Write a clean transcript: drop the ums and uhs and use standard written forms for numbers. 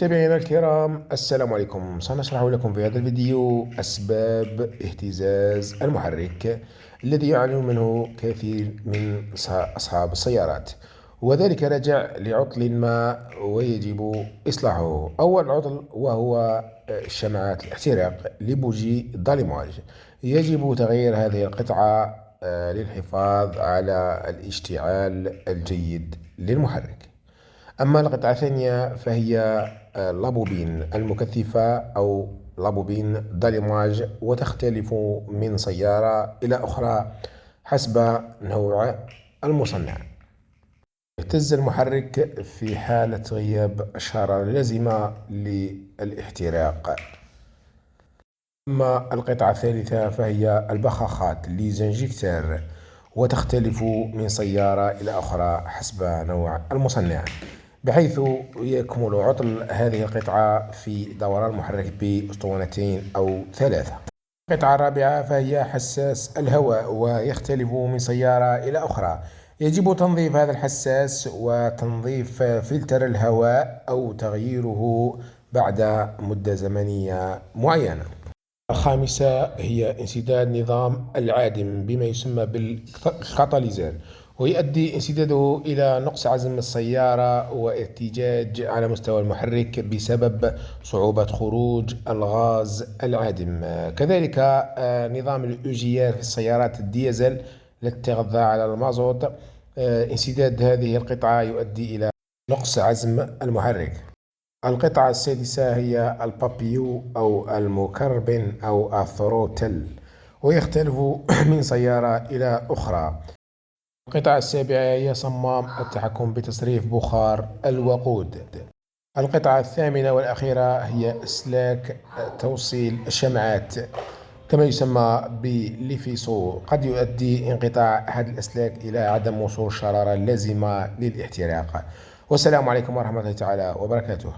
متابعينا الكرام، السلام عليكم. سنشرح لكم في هذا الفيديو أسباب اهتزاز المحرك الذي يعاني منه كثير من أصحاب السيارات، وذلك راجع لعطل ما ويجب إصلاحه. أول عطل وهو شمعات الاحتراق لبوجي الضالمواج. يجب تغيير هذه القطعة للحفاظ على الاشتعال الجيد للمحرك. أما القطعة الثانية فهي لابوبين المكثفة أو لابوبين داليماج، وتختلف من سيارة إلى أخرى حسب نوع المصنع. يهتز المحرك في حالة غياب الشارة اللازمة للاحتراق. أما القطعة الثالثة فهي البخاخات ليزنجكتر، وتختلف من سيارة إلى أخرى حسب نوع المصنع، بحيث يكمل عطل هذه القطعة في دوران المحرك بأسطوانتين أو ثلاثة. القطعة الرابعة فهي حساس الهواء، ويختلف من سيارة إلى أخرى. يجب تنظيف هذا الحساس وتنظيف فلتر الهواء أو تغييره بعد مدة زمنية معينة. الخامسة هي انسداد نظام العادم بما يسمى بالكاتاليزر، ويؤدي انسداده إلى نقص عزم السيارة وارتجاج على مستوى المحرك بسبب صعوبة خروج الغاز العادم. كذلك نظام الأوجيار في السيارات الديزل التي تغذى على المازوت. انسداد هذه القطعة يؤدي إلى نقص عزم المحرك. القطعة السادسة هي البابيو أو المكربن أو الثروتل، ويختلف من سيارة إلى أخرى. القطعة السابعة هي صمام التحكم بتصريف بخار الوقود. القطعة الثامنة والأخيرة هي أسلاك توصيل الشمعات كما يسمى بليفيسو. قد يؤدي انقطاع أحد الأسلاك إلى عدم وصول الشرارة اللازمة للاحتراق. والسلام عليكم ورحمة الله تعالى وبركاته.